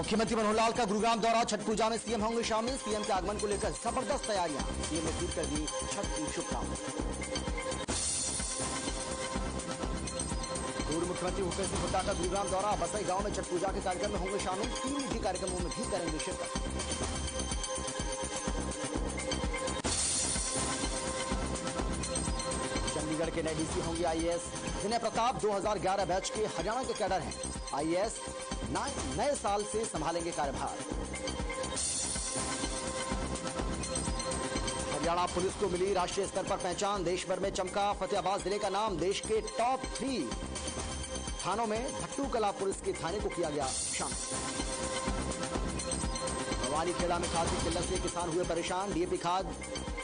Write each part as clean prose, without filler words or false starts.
मुख्यमंत्री मनोहर लाल का गुरुग्राम दौरा, छठ पूजा में सीएम होंगे शामिल। सीएम के आगमन को लेकर जबरदस्त तैयारियां, सीएम ने ट्वीट कर दी छठ की शुभकामनाएं। पूर्व मुख्यमंत्री भूपेश सिंह हुड्डा का गुरुग्राम दौरा, बसई गांव में छठ पूजा के कार्यक्रम में होंगे शामिल। 3 निजी कार्यक्रमों में भी करेंगे शिरकत। चंडीगढ़ के नए डीसी होंगे आईएएस विनय प्रताप, 2011 बैच के हरियाणा के कैडर हैं। आईएएस नए साल से संभालेंगे कार्यभार। हरियाणा पुलिस को मिली राष्ट्रीय स्तर पर पहचान, देश भर में चमका फतेहाबाद जिले का नाम। देश के टॉप 3 थानों में भट्टू कला पुलिस के थाने को किया गया शामिल। भवानीखेड़ा में खाद की किल्लत से किसान हुए परेशान। डीएपी खाद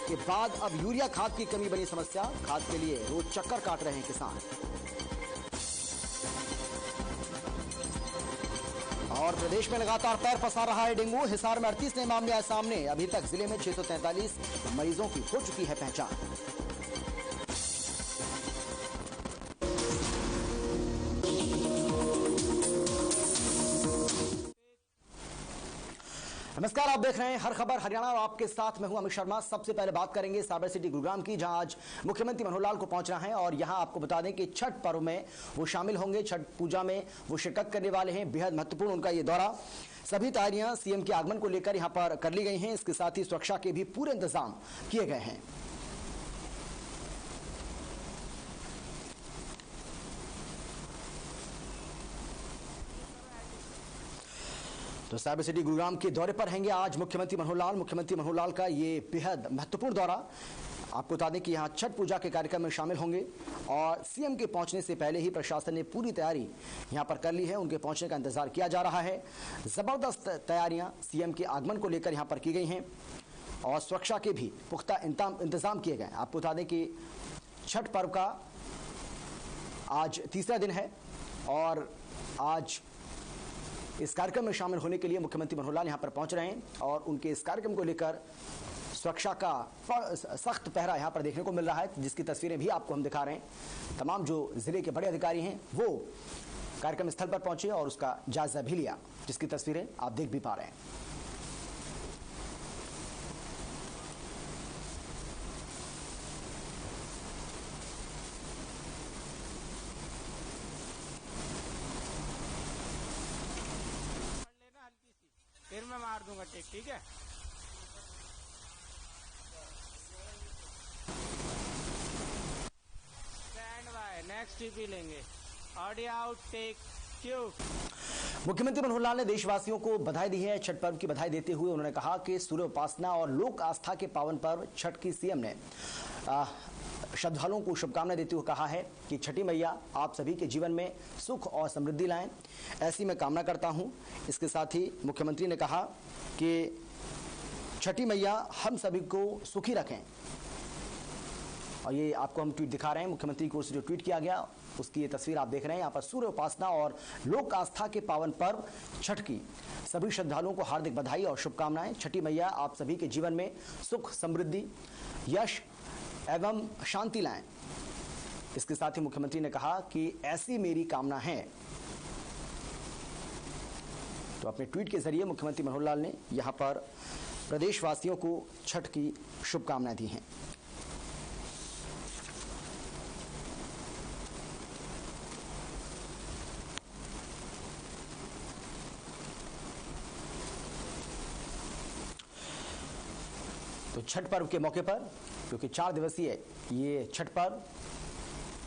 के बाद अब यूरिया खाद की कमी बनी समस्या। खाद के लिए रोज चक्कर काट रहे हैं किसान। और प्रदेश में लगातार पैर पसार रहा है डेंगू। हिसार में 38 नए मामले आए सामने। अभी तक जिले में 643 मरीजों की हो चुकी है पहचान। नमस्कार, आप देख रहे हैं हर खबर हरियाणा और आपके साथ मैं हूं अमित शर्मा। सबसे पहले बात करेंगे साइबर सिटी गुरुग्राम की, जहां आज मुख्यमंत्री मनोहर लाल को पहुंचना है और यहां आपको बता दें कि छठ पर्व में वो शामिल होंगे। छठ पूजा में वो शिरकत करने वाले हैं। बेहद महत्वपूर्ण उनका ये दौरा। सभी तैयारियां सीएम के आगमन को लेकर यहां पर कर ली गई हैं। इसके साथ ही सुरक्षा के भी पूरे इंतजाम किए गए हैं। तो साइबर सिटी गुरुग्राम के दौरे पर रहेंगे आज मुख्यमंत्री मनोहर लाल। मुख्यमंत्री मनोहर लाल का ये बेहद महत्वपूर्ण दौरा, आपको बता दें कि यहाँ छठ पूजा के कार्यक्रम में शामिल होंगे और सीएम के पहुंचने से पहले ही प्रशासन ने पूरी तैयारी यहाँ पर कर ली है। उनके पहुंचने का इंतजार किया जा रहा है। जबरदस्त तैयारियां सीएम के आगमन को लेकर यहाँ पर की गई हैं और सुरक्षा के भी पुख्ता इंतजाम किए गए हैं। आपको बता दें कि छठ पर्व का आज तीसरा दिन है और आज इस कार्यक्रम में शामिल होने के लिए मुख्यमंत्री मनोहर लाल यहां पर पहुंच रहे हैं और उनके इस कार्यक्रम को लेकर सुरक्षा का सख्त पहरा यहां पर देखने को मिल रहा है, जिसकी तस्वीरें भी आपको हम दिखा रहे हैं। तमाम जो जिले के बड़े अधिकारी हैं वो कार्यक्रम स्थल पर पहुंचे और उसका जायजा भी लिया, जिसकी तस्वीरें आप देख भी पा रहे हैं। फिर मैं मार दूंगा टेक, ठीक है। स्टैंड बाय, नेक्स्ट टीपी लेंगे। Audio out, take cue. मुख्यमंत्री मनोहर लाल ने देशवासियों को बधाई दी है। छठ पर्व की बधाई देते हुए उन्होंने कहा कि सूर्य उपासना और लोक आस्था के पावन पर्व छठ की सीएम ने श्रद्धालुओं को शुभकामनाएं देते हुए कहा है कि छठी मैया आप सभी के जीवन में सुख और समृद्धि लाएं, ऐसी मैं कामना करता हूं। इसके साथ ही मुख्यमंत्री ने कहा कि छठी मैया हम सभी को सुखी रखें। और ये आपको हम ट्वीट दिखा रहे हैं, मुख्यमंत्री की ओर से जो ट्वीट किया गया उसकी ये तस्वीर आप देख रहे हैं। यहाँ पर सूर्य उपासना और लोक आस्था के पावन पर्व छठ की सभी श्रद्धालुओं को हार्दिक बधाई और शुभकामनाएं। छठी मैया आप सभी के जीवन में सुख, समृद्धि, यश एवं शांति लाएं। इसके साथ ही मुख्यमंत्री ने कहा कि ऐसी मेरी कामना है। तो अपने ट्वीट के जरिए मुख्यमंत्री मनोहर लाल ने यहां पर प्रदेशवासियों को छठ की शुभकामनाएं दी हैं। तो छठ पर्व के मौके पर, क्योंकि 4 दिवसीय ये छठ पर्व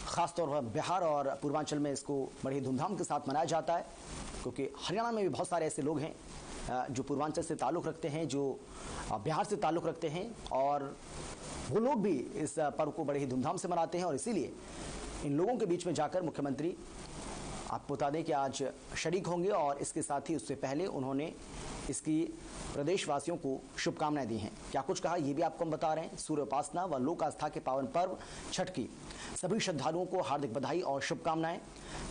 खासतौर पर बिहार और पूर्वांचल में इसको बड़ी धूमधाम के साथ मनाया जाता है, क्योंकि हरियाणा में भी बहुत सारे ऐसे लोग हैं जो पूर्वांचल से ताल्लुक़ रखते हैं, जो बिहार से ताल्लुक़ रखते हैं और वो लोग भी इस पर्व को बड़े ही धूमधाम से मनाते हैं। और इसीलिए इन लोगों के बीच में जाकर मुख्यमंत्री आपको बता दें कि आज शरीक होंगे और इसके साथ ही उससे पहले उन्होंने इसकी प्रदेशवासियों को शुभकामनाएं दी हैं। क्या कुछ कहा ये भी आपको हम बता रहे हैं। सूर्य उपासना व लोक आस्था के पावन पर्व छठ की सभी श्रद्धालुओं को हार्दिक बधाई और शुभकामनाएं।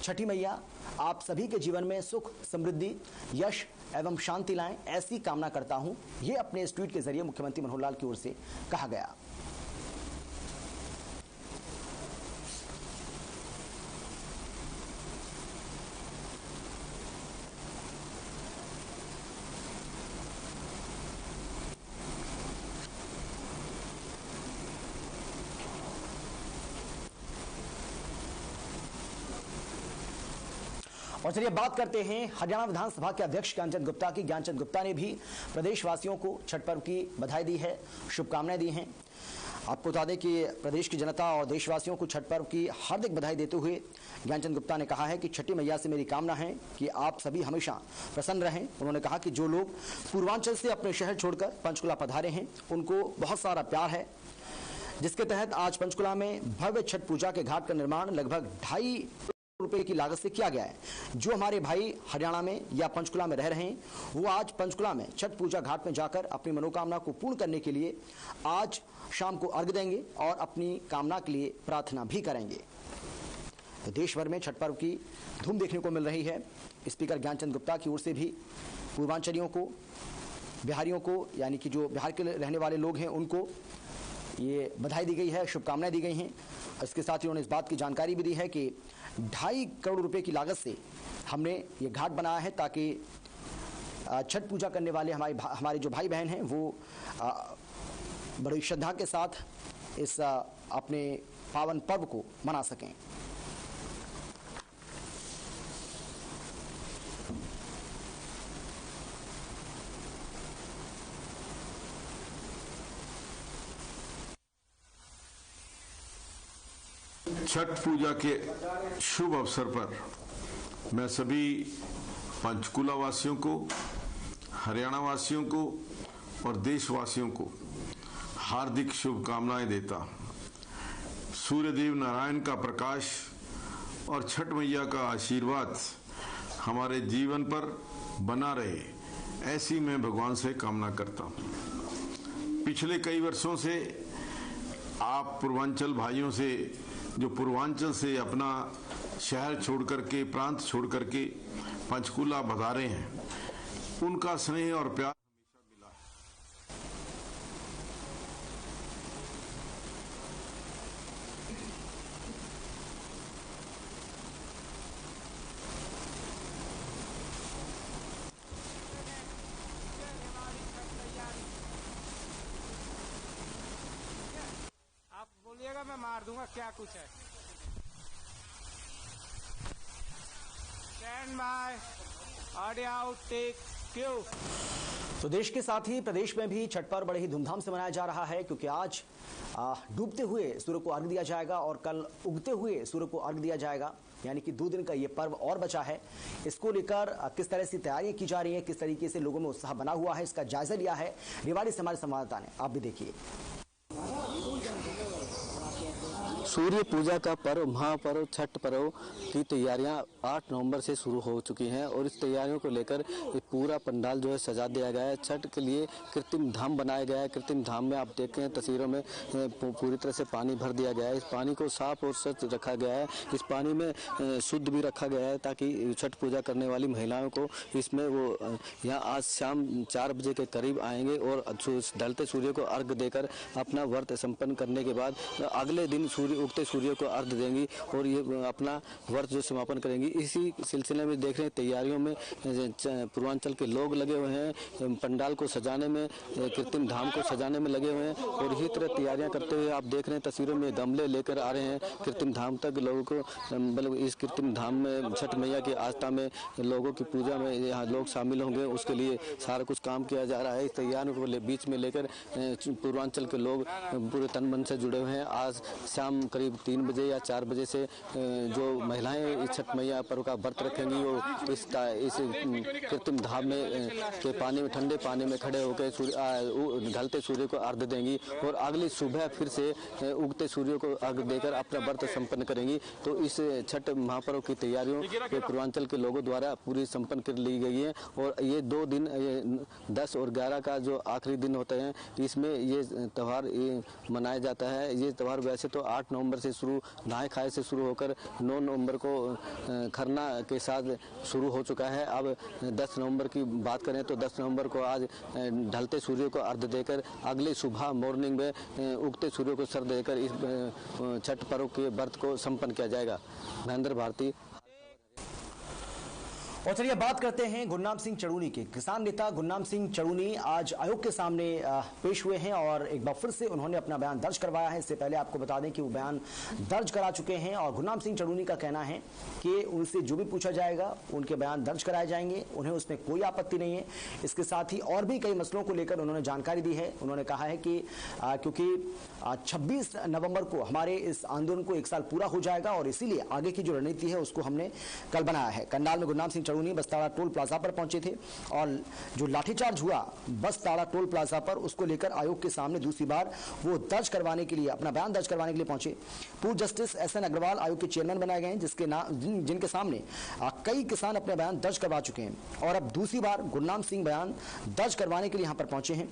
छठी मैया आप सभी के जीवन में सुख, समृद्धि, यश एवं शांति लाएं, ऐसी कामना करता हूं। ये अपने इस ट्वीट के जरिए मुख्यमंत्री मनोहर लाल की ओर से कहा गया। और चलिए बात करते हैं हरियाणा विधानसभा के अध्यक्ष ज्ञानचंद गुप्ता की। ज्ञानचंद गुप्ता ने भी प्रदेशवासियों को छठ पर्व की बधाई दी है, शुभकामनाएं दी हैं। आपको बता दें कि प्रदेश की जनता और देशवासियों को छठ पर्व की हार्दिक बधाई देते हुए ज्ञानचंद गुप्ता ने कहा है कि छठी मैया से मेरी कामना है कि आप सभी हमेशा प्रसन्न रहें। उन्होंने कहा कि जो लोग पूर्वांचल से अपने शहर छोड़कर पंचकुला पधारे हैं उनको बहुत सारा प्यार है, जिसके तहत आज पंचकुला में भव्य छठ पूजा के घाट का निर्माण लगभग 2.5 रुपए की लागत से किया गया है। जो हमारे भाई हरियाणा में या पंचकुला में रह रहे हैं वो आज पंचकुला में छठ पूजा घाट में जाकर अपनी मनोकामना को पूर्ण करने के लिए आज शाम को अर्घ देंगे और अपनी कामना के लिए प्रार्थना भी करेंगे। तो देश भर में छठ पर्व की धूम देखने को मिल रही है। स्पीकर ज्ञानचंद गुप्ता की ओर से भी पूर्वांचलियों को, बिहारियों को, यानी कि जो बिहार के रहने वाले लोग हैं उनको ये बधाई दी गई है, शुभकामनाएं दी गई हैं। इसके साथ ही उन्होंने इस बात की जानकारी भी दी है कि 2.5 करोड़ रुपए की लागत से हमने ये घाट बनाया है ताकि छठ पूजा करने वाले हमारे जो भाई बहन हैं वो बड़ी श्रद्धा के साथ इस अपने पावन पर्व को मना सकें। छठ पूजा के शुभ अवसर पर मैं सभी पंचकुला वासियों को, हरियाणा वासियों को और देशवासियों को हार्दिक शुभकामनाएं देता। सूर्यदेव नारायण का प्रकाश और छठ मैया का आशीर्वाद हमारे जीवन पर बना रहे, ऐसी मैं भगवान से कामना करता हूँ। पिछले कई वर्षों से आप पूर्वांचल भाइयों से, जो पूर्वांचल से अपना शहर छोड़ करके, प्रांत छोड़ करके पंचकुला पधारे हैं, उनका स्नेह और प्यार हमेशा मिला है। आप बोलिएगा, मैं मार दूंगा क्या कुछ है। Stand by, audio out, take, cue. तो देश के साथ ही प्रदेश में भी छठ पर्व बड़े ही धूमधाम से मनाया जा रहा है, क्योंकि आज डूबते हुए सूर्य को अर्घ दिया जाएगा और कल उगते हुए सूर्य को अर्घ दिया जाएगा। यानी कि 2 दिन का ये पर्व और बचा है। इसको लेकर किस तरह से तैयारियां की जा रही हैं, किस तरीके से लोगों में उत्साह बना हुआ है, इसका जायजा लिया है रेवाड़ी से हमारे संवाददाता ने। आप भी देखिए। सूर्य पूजा का पर्व, महापर्व छठ पर्व की तैयारियां 8 नवंबर से शुरू हो चुकी हैं और इस तैयारियों को लेकर पूरा पंडाल जो है सजा दिया गया है। छठ के लिए कृत्रिम धाम बनाया गया है। कृत्रिम धाम में आप देखें तस्वीरों में पूरी तरह से पानी भर दिया गया है। इस पानी को साफ और स्वच्छ रखा गया है। इस पानी में शुद्ध भी रखा गया है ताकि छठ पूजा करने वाली महिलाओं को इसमें वो यहाँ आज शाम 4 बजे के करीब आएंगे और ढलते सूर्य को अर्घ देकर अपना व्रत संपन्न करने के बाद अगले दिन उगते सूर्य को अर्घ देंगी और ये अपना व्रत जो समापन करेंगी। इसी सिलसिले में देख रहे हैं तैयारियों में पूर्वांचल के लोग लगे हुए हैं, पंडाल को सजाने में, कृत्रिम धाम को सजाने में लगे हुए हैं और इसी तरह तैयारियां करते हुए आप देख रहे हैं तस्वीरों में गमले लेकर आ रहे हैं कृत्रिम धाम तक लोगों को, मतलब इस कृत्रिम धाम में छठ मैया की आस्था में लोगों की पूजा में यहाँ लोग शामिल होंगे, उसके लिए सारा कुछ काम किया जा रहा है। इस तैयारियों को बीच में लेकर पूर्वांचल के लोग पूरे तन मन से जुड़े हुए हैं। आज शाम करीब 3 बजे या 4 बजे से जो महिलाएं इस छठ मैया पर्व का व्रत रखेंगी वो इस कृत्रिम धाम में के पानी में, ठंडे पानी में खड़े होकर ढलते सूर्य को अर्घ देंगी और अगली सुबह फिर से उगते सूर्य को अर्घ देकर अपना व्रत संपन्न करेंगी। तो इस छठ महापर्व की तैयारियों पूर्वांचल के लोगों द्वारा पूरी संपन्न कर ली गई है और ये 2 दिन 10 और 11 का जो आखिरी दिन होते हैं इसमें ये त्यौहार मनाया जाता है। ये त्यौहार वैसे तो 8 नवंबर से शुरू, नहाय खाए से शुरू होकर 9 नवंबर को खरना के साथ शुरू हो चुका है। अब 10 नवंबर की बात करें तो 10 नवंबर को आज ढलते सूर्य को अर्घ देकर अगले सुबह मॉर्निंग में उगते सूर्य को सर देकर इस छठ पर्व के व्रत को संपन्न किया जाएगा। महेंद्र भारती। और चलिए बात करते हैं गुरनाम सिंह चड़ूनी के। किसान नेता गुरनाम सिंह चड़ूनी आज आयोग के सामने पेश हुए हैं और एक बार फिर से उन्होंने अपना बयान दर्ज करवाया है। इससे पहले आपको बता दें कि वो बयान दर्ज करा चुके हैं और गुरनाम सिंह चड़ूनी का कहना है कि उनसे जो भी पूछा जाएगा उनके बयान दर्ज कराए जाएंगे, उन्हें उसमें कोई आपत्ति नहीं है। इसके साथ ही और भी कई मसलों को लेकर उन्होंने जानकारी दी है। उन्होंने कहा है कि क्योंकि 26 नवंबर को हमारे इस आंदोलन को 1 साल पूरा हो जाएगा और इसीलिए आगे की जो रणनीति है उसको हमने कल बनाया है। करनाल में गुरनाम सिंह चड़ूनी बसताड़ा टोल प्लाजा पर पहुंचे थे और जो लाठीचार्ज हुआ बसताड़ा टोल प्लाजा पर, उसको लेकर आयोग के सामने दूसरी बार वो दर्ज करवाने के लिए, अपना बयान दर्ज करवाने के लिए पहुंचे। पूर्व जस्टिस एस एन अग्रवाल आयोग के चेयरमैन बनाए गए हैं, जिनके सामने कई किसान अपने बयान दर्ज करवा चुके हैं और अब दूसरी बार गुरनाम सिंह बयान दर्ज करवाने के लिए यहां पर पहुंचे हैं।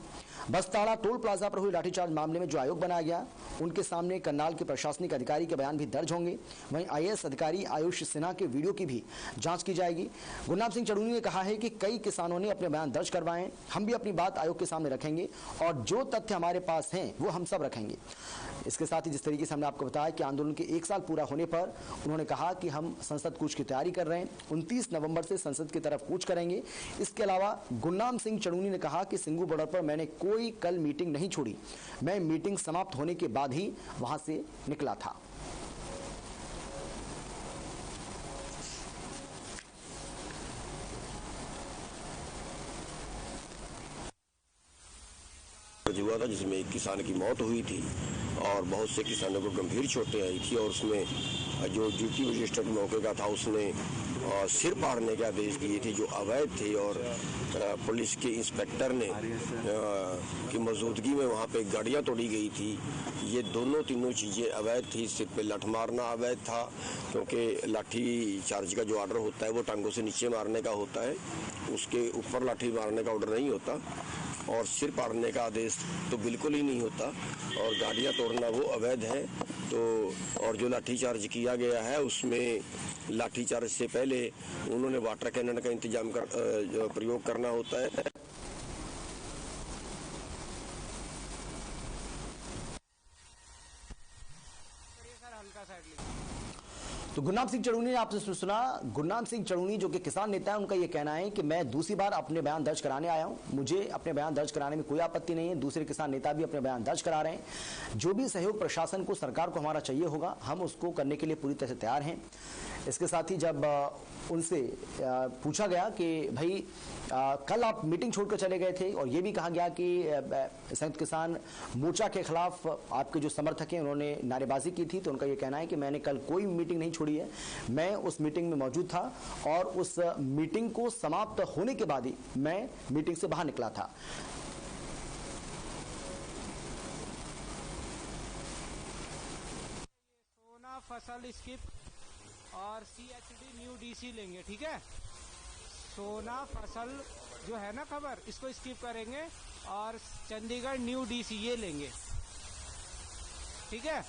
बसताड़ा टोल प्लाजा पर हुई लाठीचार्ज मामले में जो आयोग बनाया गया उनके सामने करनाल के प्रशासनिक अधिकारी के बयान भी दर्ज होंगे। वहीं आईएएस अधिकारी आयुष सिन्हा के वीडियो की भी जांच की जाएगी। गुरनाम सिंह चड़ूनी ने कहा है कि कई किसानों ने अपने बयान दर्ज करवाए, हम भी अपनी बात आयोग के सामने रखेंगे और जो तथ्य हमारे पास हैं वो हम सब रखेंगे। इसके साथ ही जिस तरीके से हमने आपको बताया कि आंदोलन के 1 साल पूरा होने पर उन्होंने कहा कि हम संसद कूच की तैयारी कर रहे हैं, 29 नवंबर से संसद की तरफ कूच करेंगे। इसके अलावा गुरनाम सिंह चड़ूनी ने कहा कि सिंगू बॉर्डर पर मैंने कोई कल मीटिंग नहीं छोड़ी, मैं मीटिंग समाप्त होने के बाद ही वहां से निकला था। हुआ था जिसमें एक किसान की मौत हुई थी और बहुत से किसानों को गंभीर चोटें आई थी और उसमें जो ड्यूटी मजिस्ट्रेट मौके का था उसने सिर फाड़ने के आदेश दिए थे जो अवैध थे और पुलिस के इंस्पेक्टर ने की मौजूदगी में वहाँ पे गाड़ियाँ तोड़ी गई थी। ये तीनों चीज़ें अवैध थी। सिर पे लाठ मारना अवैध था क्योंकि लाठी चार्ज का जो ऑर्डर होता है वो टांगों से नीचे मारने का होता है, उसके ऊपर लाठी मारने का ऑर्डर नहीं होता और सिर फाड़ने का आदेश तो बिल्कुल ही नहीं होता और गाड़ियाँ तोड़ना वो अवैध है। तो और जो लाठीचार्ज किया गया है उसमें लाठीचार्ज से पहले उन्होंने वाटर कैनन का इंतजाम प्रयोग करना होता है। तो गुरनाम सिंह चड़ूनी ने आपसे सुना। गुरनाम सिंह चड़ूनी जो कि किसान नेता है, उनका यह कहना है कि मैं दूसरी बार अपने बयान दर्ज कराने आया हूं, मुझे अपने बयान दर्ज कराने में कोई आपत्ति नहीं है। दूसरे किसान नेता भी अपने बयान दर्ज करा रहे हैं। जो भी सहयोग प्रशासन को, सरकार को हमारा चाहिए होगा, हम उसको करने के लिए पूरी तरह से तैयार हैं। इसके साथ ही जब उनसे पूछा गया कि भाई कल आप मीटिंग छोड़कर चले गए थे और ये भी कहा गया कि संयुक्त किसान मोर्चा के खिलाफ आपके जो समर्थक हैं उन्होंने नारेबाजी की थी, तो उनका ये कहना है कि मैंने कल कोई मीटिंग नहीं छोड़ी है, मैं उस मीटिंग में मौजूद था और उस मीटिंग को समाप्त होने के बाद ही मैं मीटिंग से बाहर निकला था। सोना फसल स्किप और CHD न्यू DC लेंगे, ठीक है। सोना फसल जो है ना खबर, इसको स्किप करेंगे और चंडीगढ़ न्यू DC ये लेंगे, ठीक है।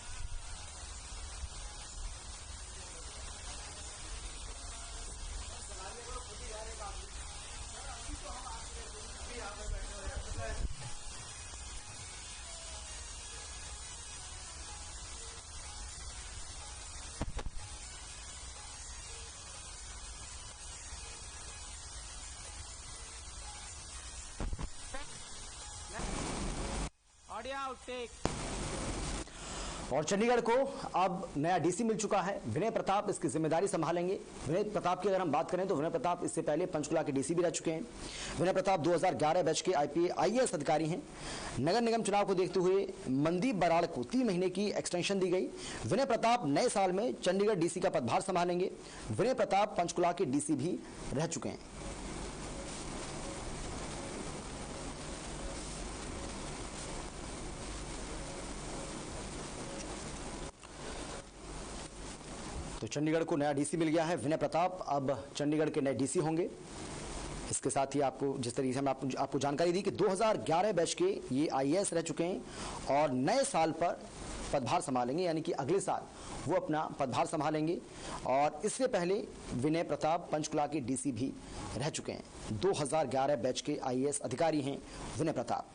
Audio outtake. और चंडीगढ़ को अब नया डीसी मिल चुका है, विनय प्रताप इसकी जिम्मेदारी संभालेंगे। विनय प्रताप की अगर हम बात करें तो विनय प्रताप इससे पहले पंचकुला के डीसी भी रह चुके हैं। विनय प्रताप 2011 बैच के IAS अधिकारी हैं। नगर निगम चुनाव को देखते हुए मनदीप बराड़ को 3 महीने की एक्सटेंशन दी गई। विनय प्रताप नए साल में चंडीगढ़ डीसी का पदभार संभालेंगे। विनय प्रताप पंचकुला के डीसी भी रह चुके हैं। तो चंडीगढ़ को नया डीसी मिल गया है। विनय प्रताप अब चंडीगढ़ के नए डीसी होंगे। इसके साथ ही आपको जिस तरीके से हम आपको जानकारी दी कि 2011 बैच के ये IAS रह चुके हैं और नए साल पर पदभार संभालेंगे, यानी कि अगले साल वो अपना पदभार संभालेंगे। और इससे पहले विनय प्रताप पंचकुला के डीसी भी रह चुके हैं। 2011 बैच के IAS अधिकारी हैं विनय प्रताप।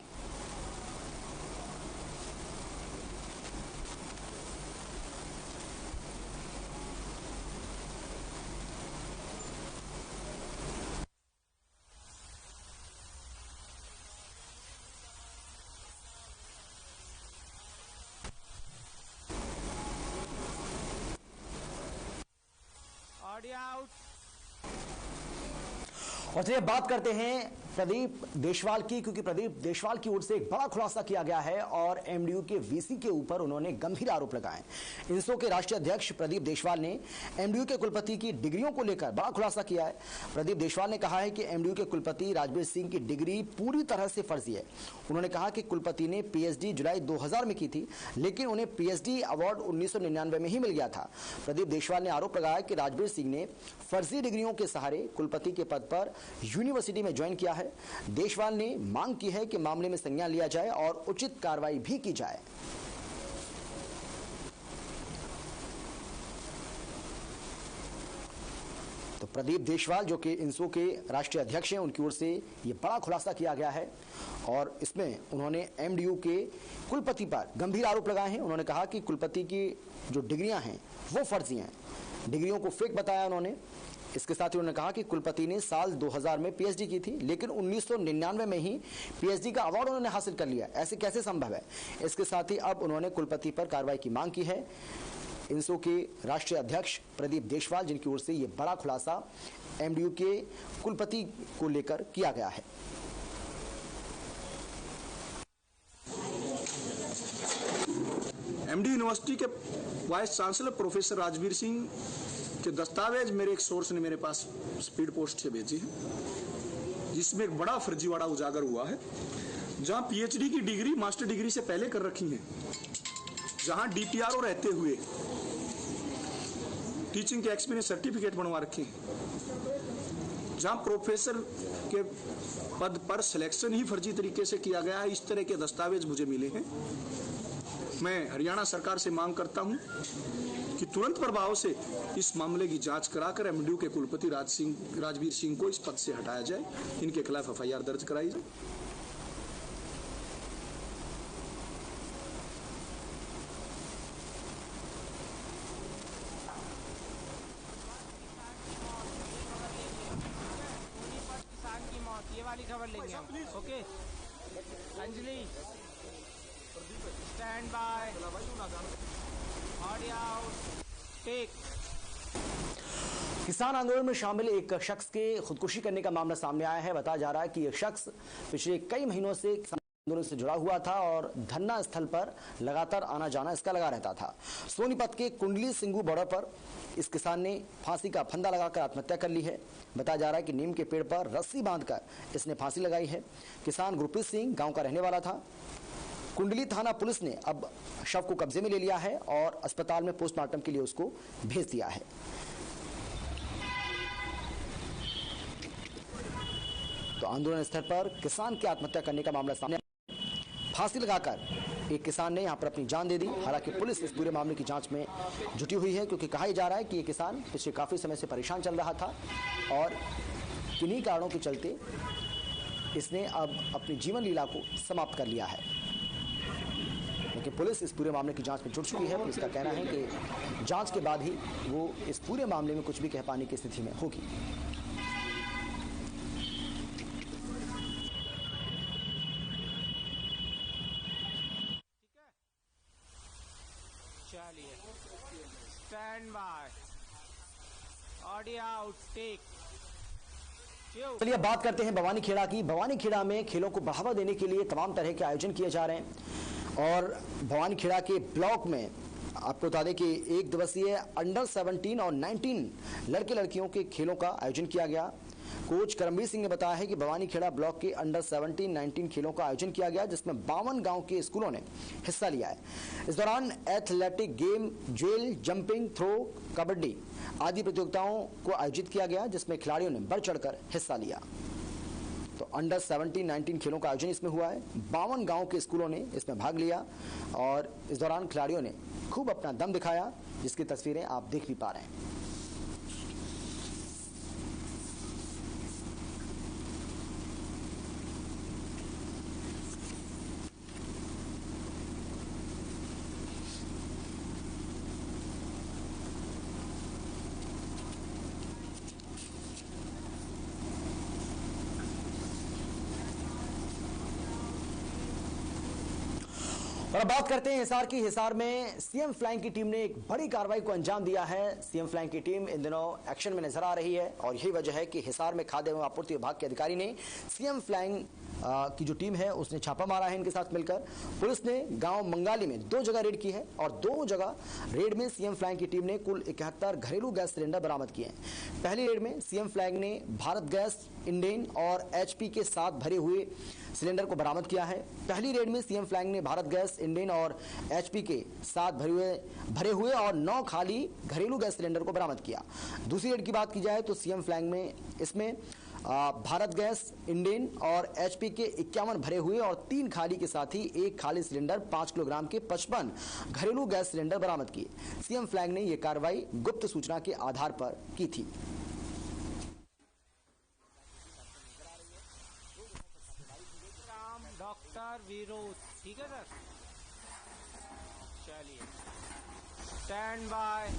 और चलिए बात करते हैं प्रदीप देशवाल की, क्योंकि प्रदीप देशवाल की ओर से एक बड़ा खुलासा किया गया है और एमडीयू के वीसी के ऊपर उन्होंने गंभीर आरोप लगाए। इंसो के राष्ट्रीय अध्यक्ष प्रदीप देशवाल ने एमडीयू के कुलपति की डिग्रियों को लेकर बड़ा खुलासा किया है। प्रदीप देशवाल ने कहा है कि एमडीयू के कुलपति राजवीर सिंह की डिग्री पूरी तरह से फर्जी है। उन्होंने कहा कि कुलपति ने पीएचडी जुलाई 2000 में की थी, लेकिन उन्हें पीएचडी अवार्ड 1999 में ही मिल गया था। प्रदीप देशवाल ने आरोप लगाया कि राजवीर सिंह ने फर्जी डिग्रियों के सहारे कुलपति के पद पर यूनिवर्सिटी में ज्वाइन किया है। देशवाल ने मांग की है कि मामले में संज्ञान लिया जाए और उचित कार्रवाई भी की जाए। तो प्रदीप देशवाल जो कि इंसो के राष्ट्रीय अध्यक्ष हैं, उनकी ओर से यह बड़ा खुलासा किया गया है और इसमें उन्होंने एमडीयू के कुलपति पर गंभीर आरोप लगाए हैं। उन्होंने कहा कि कुलपति की जो डिग्रियां हैं वो फर्जी हैं, डिग्रियों को फेक बताया उन्होंने। इसके साथ ही उन्होंने कहा कि कुलपति ने साल 2000 में पीएचडी की थी, लेकिन 1999 में ही पीएचडी का अवार्ड उन्होंने हासिल कर लिया। ऐसे कैसे संभव है? इसके साथ ही अब उन्होंने कुलपति पर कार्रवाई की मांग की है। इंसो के राष्ट्रीय अध्यक्ष प्रदीप देशवाल, जिनकी ओर से ये बड़ा खुलासा एमडीयू के कुलपति को लेकर किया गया है। एमडी यूनिवर्सिटी के vice chancellor professor Rajveer Singh के दस्तावेज मेरे एक सोर्स ने मेरे पास स्पीड पोस्ट से भेजी है, जिसमें एक बड़ा फर्जीवाड़ा उजागर हुआ है। जहां पीएचडी की डिग्री मास्टर डिग्री से पहले कर रखी है, जहां डीपीआरओ रहते हुए टीचिंग के एक्सपीरियंस सर्टिफिकेट बनवा रखे हैं, जहां प्रोफेसर के पद पर सिलेक्शन ही फर्जी तरीके से किया गया है, इस तरह के दस्तावेज मुझे मिले हैं। मैं हरियाणा सरकार से मांग करता हूं कि तुरंत प्रभाव से इस मामले की जांच कराकर एमडीयू के कुलपति राजवीर सिंह को इस पद से हटाया जाए, इनके खिलाफ एफआईआर दर्ज कराई जाए। किसान की मौत, ये वाली खबर लेंगे हम। Okay Anjali, stand by, audio out, take. किसान आंदोलन में शामिल एक शख्स के खुदकुशी करने का मामला सामने आया है। बताया जा रहा है कि यह शख्स पिछले कई महीनों से किसान आंदोलन से जुड़ा हुआ था और धरना स्थल पर लगातार आना जाना इसका लगा रहता था। सोनीपत के कुंडली सिंगू बॉर्डर पर इस किसान ने फांसी का फंदा लगाकर आत्महत्या कर ली है। बताया जा रहा है कि नीम के पेड़ पर रस्सी बांधकर इसने फांसी लगाई है। किसान गुरप्रीत सिंह गांव का रहने वाला था। कुंडली थाना पुलिस ने अब शव को कब्जे में ले लिया है और अस्पताल में पोस्टमार्टम के लिए उसको भेज दिया है। तो आंदोलन स्थल पर किसान की आत्महत्या करने का मामला सामने, फांसी लगाकर एक किसान ने यहां पर अपनी जान दे दी। हालांकि पुलिस इस पूरे मामले की जांच में जुटी हुई है, क्योंकि कहा जा रहा है कि ये किसान पिछले काफी समय से परेशान चल रहा था और किन्हीं कारणों के चलते इसने अब अपनी जीवन लीला को समाप्त कर लिया है। लेकिन पुलिस इस पूरे मामले की जांच में जुट चुकी है। पुलिस का कहना है कि जांच के बाद ही वो इस पूरे मामले में कुछ भी कह पाने की स्थिति में होगी। चलिए, stand by, audio out, take. चलिए बात करते हैं भवानी खेड़ा की। भवानी खेड़ा में खेलों को बढ़ावा देने के लिए तमाम तरह के आयोजन किए जा रहे हैं और भवानी खेड़ा के ब्लॉक में आपको बता दें कि एक दिवसीय अंडर 17 और 19 लड़के लड़कियों के खेलों का आयोजन किया गया। कोच करमवीर सिंह ने बताया है कि भवानी खेड़ा ब्लॉक के अंडर 17, 19 खेलों का आयोजन किया गया, जिसमें 52 गांव के स्कूलों ने हिस्सा लिया है। इस दौरान एथलेटिक गेम, जेल, जंपिंग, थ्रो, कबड्डी आदि प्रतियोगिताओं को आयोजित किया गया, जिसमें खिलाड़ियों ने बढ़ चढ़कर हिस्सा लिया। तो अंडर 17, 19 खेलों का आयोजन इसमें हुआ है। 52 गांव के स्कूलों ने इसमें भाग लिया और इस दौरान खिलाड़ियों ने खूब अपना दम दिखाया, जिसकी तस्वीरें आप देख भी पा रहे हैं। और अब बात करते हैं हिसार की। हिसार में सीएम फ्लाइंग की टीम ने एक बड़ी कार्रवाई को अंजाम दिया है। सीएम फ्लाइंग की टीम इन दिनों एक्शन में नजर आ रही है और यही वजह है कि हिसार में खाद्य एवं आपूर्ति विभाग के अधिकारी ने सीएम फ्लाइंग की जो टीम है उसने छापा मारा है इनके साथ मिलकर। पुलिस ने गांव मंगाली में 2 जगह रेड की है और 2 जगह रेड में सीएम फ्लाइंग की टीम ने कुल 71 घरेलू गैस सिलेंडर बरामद किए हैं। पहली रेड में सीएम फ्लाइंग ने भारत गैस, इंडेन और एचपी के साथ भरे हुए सिलेंडर को बरामद किया है। पहली रेड में सीएम फ्लाइंग ने भारत गैस, इंडेन और एचपी के साथ भरे हुए और 9 खाली घरेलू गैस सिलेंडर को बरामद किया। दूसरी रेड की बात की जाए तो सीएम फ्लाइंग में इसमें भारत गैस, इंडेन और एचपी के 51 भरे हुए और 3 खाली के साथ ही 1 खाली सिलेंडर 5 किलोग्राम के 55 घरेलू गैस सिलेंडर बरामद किए। सीएम फ्लाइंग ने यह कार्रवाई गुप्त सूचना के आधार पर की थी। डॉक्टर विरोध, ठीक है सर, चलिए stand by,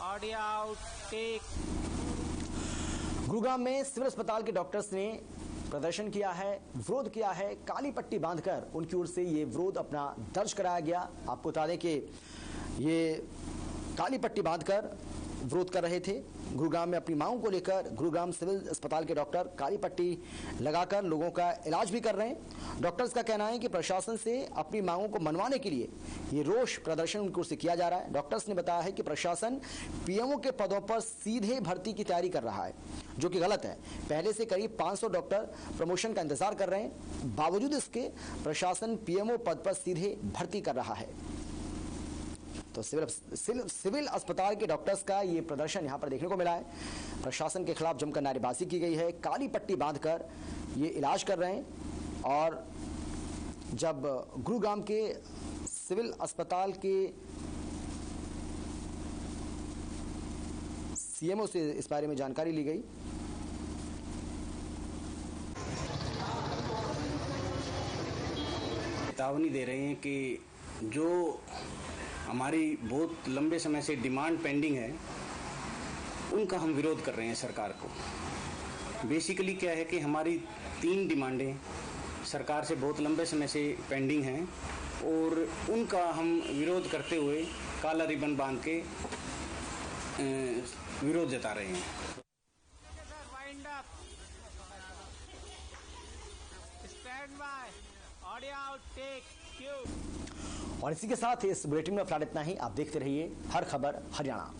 audio out, take. Gurugram में सिविल अस्पताल के डॉक्टर्स ने प्रदर्शन किया है, विरोध किया है। काली पट्टी बांधकर उनकी ओर से ये विरोध अपना दर्ज कराया गया। आपको बता दें कि ये काली पट्टी बांधकर विरोध कर रहे थे। गुरुग्राम में अपनी मांगों को लेकर गुरुग्राम सिविल अस्पताल के डॉक्टर काली पट्टी लगाकर लोगों का इलाज भी कर रहे हैं। डॉक्टर्स का कहना है कि प्रशासन से अपनी मांगों को मनवाने के लिए ये रोष प्रदर्शन उनकी ओर से किया जा रहा है। डॉक्टर्स ने बताया है कि प्रशासन पीएमओ के पदों पर सीधे भर्ती की तैयारी कर रहा है, जो कि गलत है। पहले से करीब 500 डॉक्टर प्रमोशन का इंतजार कर रहे हैं। बावजूद इसके प्रशासन पीएमओ पद पर सीधे भर्ती कर रहा है। तो सिविल अस्पताल के डॉक्टर्स का ये प्रदर्शन यहां पर देखने को मिला है। प्रशासन के खिलाफ जमकर नारेबाजी की गई है। काली पट्टी बांधकर ये इलाज कर रहे हैं। और जब गुरुग्राम के सिविल अस्पताल के सीएमओ से इस बारे में जानकारी ली गई, चेतावनी दे रहे हैं कि जो हमारी बहुत लंबे समय से डिमांड पेंडिंग है उनका हम विरोध कर रहे हैं सरकार को। बेसिकली क्या है कि हमारी 3 डिमांडें सरकार से बहुत लंबे समय से पेंडिंग हैं और उनका हम विरोध करते हुए काला रिबन बांध के विरोध जता रहे हैं। Stand by, audio out, take, cue. और इसी के साथ इस बुलेटिन में फिलहाल इतना ही। आप देखते रहिए हर खबर हरियाणा।